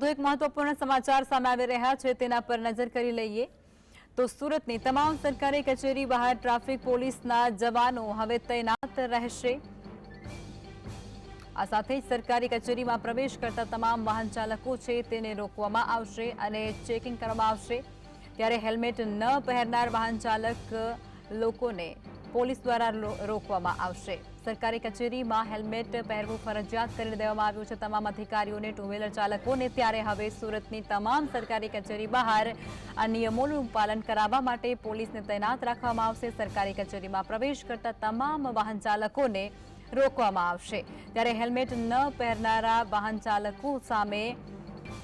તો એક મહત્વપૂર્ણ સમાચાર સામે આવી રહ્યા છે તેના પર નજર કરી લઈએ તો સુરતની તમામ સરકારી કચેરી બહાર ટ્રાફિક પોલીસના જવાનો હવે તૈનાત રહેશે। આ સાથે જ સરકારી કચેરીમાં પ્રવેશ કરતા તમામ વાહન ચાલકો છે તેને રોકવામાં આવશે અને ચેકિંગ કરવામાં આવશે। ત્યારે હેલ્મેટ ન પહેરનાર વાહન ચાલક લોકોને પોલીસ દ્વારા રોકવામાં આવશે। સરકારી કચેરીમાં હેલ્મેટ પહેરવું ફરજિયાત કરી દેવામાં આવ્યું છે તમામ અધિકારીઓને, ટુ વ્હીલર ચાલકોને। ત્યારે હવે સુરતની તમામ સરકારી કચેરી બહાર આ નિયમોનું પાલન કરાવવા માટે પોલીસને તૈનાત રાખવામાં આવશે। સરકારી કચેરીમાં પ્રવેશ કરતા તમામ વાહન ચાલકોને રોકવામાં આવશે। ત્યારે હેલ્મેટ ન પહેરનારા વાહન ચાલકો સામે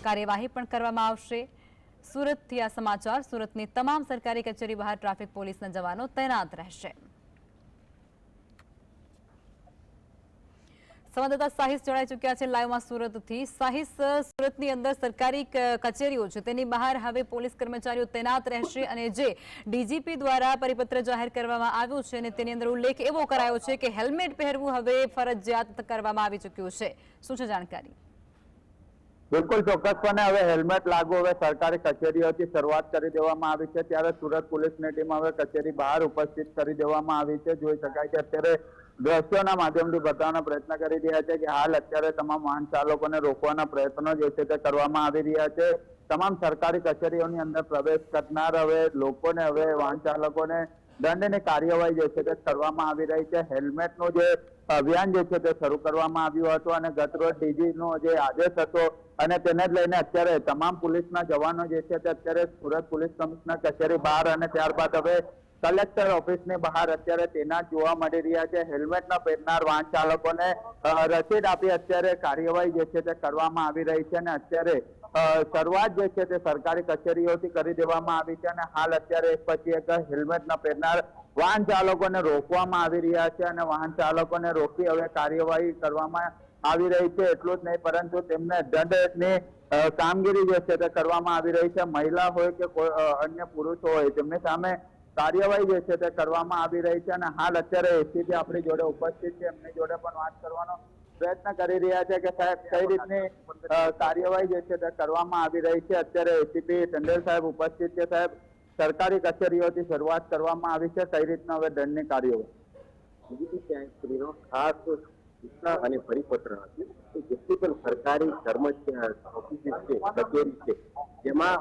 કાર્યવાહી પણ કરવામાં આવશે। સુરતથી આ સમાચાર। સુરતની તમામ સરકારી કચેરી બહાર ટ્રાફિક પોલીસના જવાનો તૈનાત રહેશે। સંવાદદાતા સાહિસ જોડાઈ ચૂક્યા છે લાઈવમાં સુરતથી। સાહિસ, સુરતની અંદર સરકારી કચેરીઓ છે તેની બહાર હવે પોલીસ કર્મચારીઓ તૈનાત રહેશે અને જે ડીજીપી દ્વારા પરિપત્ર જાહેર કરવામાં આવ્યો છે અને તેની અંદર ઉલ્લેખ એવો કરાયો છે કે હેલ્મેટ પહેરવું હવે ફરજિયાત કરવામાં આવી ચૂક્યું છે। શું છે જાણકારી? બિલકુલ ચોક્કસપણે હવે હેલ્મેટ લાગુ હવે સરકારી કચેરીઓથી શરૂઆત કરી દેવામાં આવી છે। ત્યારે સુરત પોલીસની ટીમ હવે કચેરી બહાર ઉપસ્થિત કરી દેવામાં આવી છે। જોઈ શકાય કે અત્યારે દ્રશ્યોના માધ્યમથી બતાવવાનો પ્રયત્ન કરી રહ્યા છે કે હાલ અત્યારે તમામ વાહન ચાલકોને રોકવાના પ્રયત્નો જે છે તે કરવામાં આવી રહ્યા છે। તમામ સરકારી કચેરીઓની અંદર પ્રવેશ કરનાર હવે લોકોને હવે વાહન ચાલકોને દંડની કાર્યવાહી જે છે તે કરવામાં આવી રહી છે। હેલ્મેટનું જે અભિયાન જે છે તે શરૂ કરવામાં આવ્યું હતું અને ગતરોજ ડીજીનો જે આદેશ હતો અને તેને જ લઈને અત્યારે તમામ પોલીસના જવાનો જે છે તે અત્યારે સુરત પોલીસ કમિશનર કચેરી બહાર અને ત્યારબાદ હવે કલેક્ટર ઓફિસની બહાર અત્યારે તૈનાત જોવા મળી રહ્યા છે। હેલ્મેટ ન પહેરનાર વાહન ચાલકોને રસીદ આપી અત્યારે કાર્યવાહી જે છે તે કરવામાં આવી રહી છે અને અત્યારે શરૂઆત જે છે તે સરકારી કચેરીઓથી કરી દેવામાં આવી છે અને હાલ અત્યારે એક પછી એક હેલ્મેટ ન પહેરનાર વાહન ચાલકોને રોકવામાં આવી રહ્યા છે અને વાહન ચાલકોને રોકી હવે કાર્યવાહી કરવામાં આવી રહી છે। એટલું જ નહીં પરંતુ તેમને દંડની કામગીરી જે છે તે કરવામાં આવી રહી છે। મહિલા હોય કે કોઈ અન્ય પુરુષો હોય તેમની સામે કાર્યવાહી જે છે તે કરવામાં આવી રહી છે અને હાલ અત્યારે એસીપી આપણી જોડે ઉપસ્થિત છે, એમની જોડે પણ વાત કરવાનો પ્રયત્ન કરી રહ્યા છે કે સાહેબ કઈ રીતની કાર્યવાહી જે છે તે કરવામાં આવી રહી છે। અત્યારે એસીપી ટંડેલ સાહેબ ઉપસ્થિત છે। સાહેબ, સરકારી કચેરીઓથી શરૂઆત કરવામાં આવી છે, કઈ રીતના હવે દંડની કાર્યવાહી? ખાસ સૂચના અને પરિપત્ર હતી કે જેટલી પણ સરકારી ઓફિસ છે, કચેરી છે, જેમાં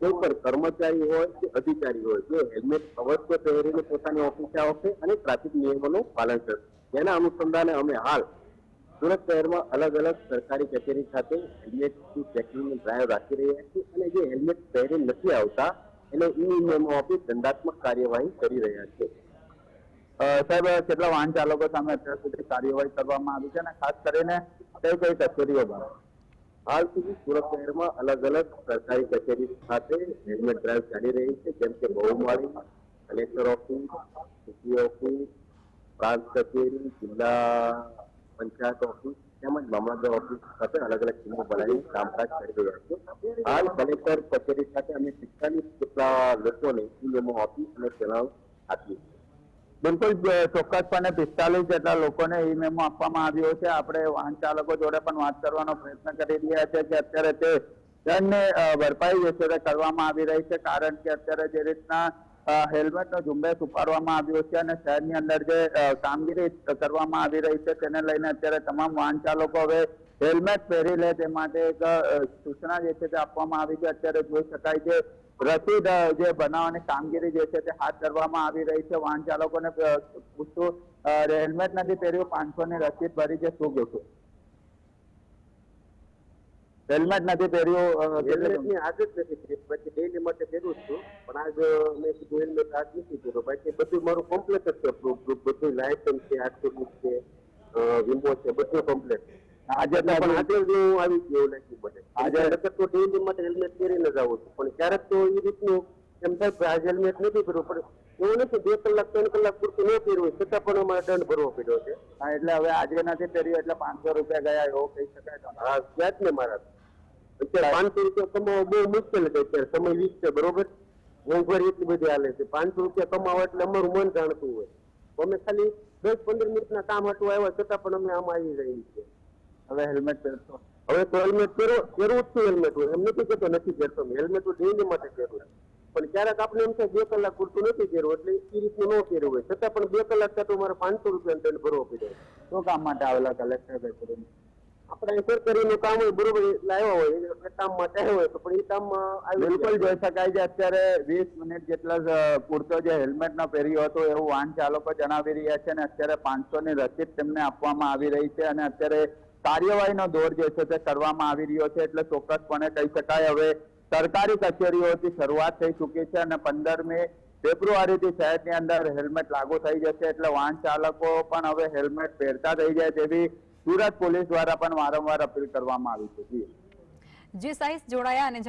કોઈ પણ કર્મચારી હોય કે અધિકારી હોય જે હેલ્મેટ અવશ્ય પહેરીને પોતાની ઓફિસે આવશે અને ટ્રાફિક નિયમોનું પાલન કરશે। જેના અનુસંધાને અમે હાલ સુરત શહેરમાં અલગ અલગ સરકારી કચેરી ખાતે હેલ્મેટની ચેકિંગની ડ્રાઈવ રાખી રહ્યા છીએ અને જે હેલ્મેટ પહેરી નથી આવતા એને ઈ મેમો આપી દંડાત્મક કાર્યવાહી કરી રહ્યા છે। સાહેબ, કેટલા વાહન ચાલકો સામે અત્યાર સુધી કાર્યવાહી કરવામાં આવી છે અને ખાસ કરીને કઈ કઈ કચેરીઓ બહાર? હાલ સુધી સુરત શહેરમાં અલગ અલગ સરકારી કચેરી ખાતે હેલ્મેટ ડ્રાઈવ ચાલી રહી છે, જેમ કે બહુમાળી, કલેક્ટર ઓફિસ, સીપી ઓફિસ, પ્રાંત કચેરી, જિલ્લા પંચાયત ઓફિસ તેમજ મામલતદાર ઓફિસ ખાતે અલગ અલગ ટીમો બનાવી કામકાજ કરી રહ્યા છે। હાલ કલેક્ટર કચેરી ખાતે અમે 45 જેટલા લોકોને ઈ મેમો આપી અને ચલાવ આપીએ। બિલકુલ ચોક્કસપણે 45 જેટલા લોકોને ઈ મેમો આપવામાં આવ્યો છે। આપણે વાહન ચાલકો જોડે પણ વાત કરવાનો પ્રયત્ન કરી રહ્યા છે કે અત્યારે તે દંડની ભરપાઈ જે છે તે કરવામાં આવી રહી છે, કારણ કે અત્યારે જે રીતના હેલ્મેટનો ઝુંબેશ ઉપાડવામાં આવ્યો છે અને શહેરની અંદર જે કામગીરી કરવામાં આવી રહી છે તેને લઈને અત્યારે તમામ વાહન ચાલકો હવે હેલ્મેટ પહેરી લે તે માટે એક સૂચના જે છે તે આપવામાં આવી છે। અત્યારે જોઈ શકાય છે રસીદ જે બનાવવાની કામગીરી જે છે તે હાથ ધરવામાં આવી રહી છે। વાહન ચાલકોને પૂછતું હેલ્મેટ નથી પહેર્યું, 500 ની રસીદ ભરી છે, શું કહેશો? હેલ્મેટ નથી પહેર્યું, હેલ્મેટની આદત નથી, પછી ડેલી માટે પહેરું છું પણ આજ મેં કીધું હેલ્મેટ આજ નથી પહેર્યું, બાકી બધું મારું કમ્પ્લેટ જ છે, બધું લાયસન્સ છે, આરટીઓ છે, વીમો છે, બધું કમ્પ્લેટ। આજે પણ આજે જ હું આવી ગયો નથી મને આજે તો ડેલી માટે હેલ્મેટ પહેરીને જ આવું છું પણ ક્યારેક તો એ રીતનું એમ થાય કે આજે હેલ્મેટ નથી પહેરવું પણ એવું નથી, 2 કલાક 3 કલાક પૂરતું ન પહેરવું છતાં પણ અમારે દંડ ભરવો પડ્યો છે। હા, એટલે હવે આજે નથી પહેર્યું એટલે 500 રૂપિયા ગયા એવું કહી શકાય? હા, ક્યાં જ ને મારા અત્યારે 500 રૂપિયા કમાવા બહુ મુશ્કેલ છે। અત્યારે સમય 20 છે, બરોબર, મોંઘવારી એટલી બધી હાલે છે, 500 રૂપિયા કમાવા એટલે અમારું મન જાણતું હોય, અમે ખાલી 10-15 મિનિટના કામ હતું આવ્યા છતાં પણ અમે આમાં આવી રહી છીએ। હવે હેલ્મેટ પહેરશો? હવે તો હેલ્મેટ પહેરવું જ છું, હેલ્મેટ હોય એમ નથી કહેતો નથી પહેરતો, હેલ્મેટ ડેલી માટે પહેરું છું. પણ ક્યારેક આપણે એમ થાય 2 કલાક પૂરતું નથી પહેરવું એટલે એ રીતનું ન પહેરવું હોય, છતાં પણ 2 કલાક થતું મારે 500 રૂપિયા દંડ ભરવો પડે. શું કામ માટે આવેલા કલેક્ટર કચેરીમાં? આપણે સરકારીનું કામ હોય બરોબર, એટલે આવ્યા હોય એ કામ માટે આવ્યા હોય તો પણ એ કામમાં આવી બિલકુલ જોઈ શકાય છે અત્યારે 20 મિનિટ જેટલા જ પૂરતો જે હેલ્મેટ ન પહેર્યો હતો એવું વાહન ચાલકો જણાવી રહ્યા છે અને અત્યારે 500 ની રસીદ તેમને આપવામાં આવી રહી છે અને અત્યારે કાર્યવાહીનો દોર જે છે તે કરવામાં આવી રહ્યો છે. એટલે ચોક્કસપણે કહી શકાય હવે સરકારી કચેરીઓથી શરૂઆત થઈ ચૂકી છે અને 15મી ફેબ્રુઆરીથી શહેરની અંદર હેલ્મેટ લાગુ થઈ જશે એટલે વાહન ચાલકો પણ હવે હેલ્મેટ પહેરતા થઈ જાય તેવી સુરત પોલીસ દ્વારા પણ વારંવાર અપીલ કરવામાં આવી છે. જી સાહિસ જોડાયા અને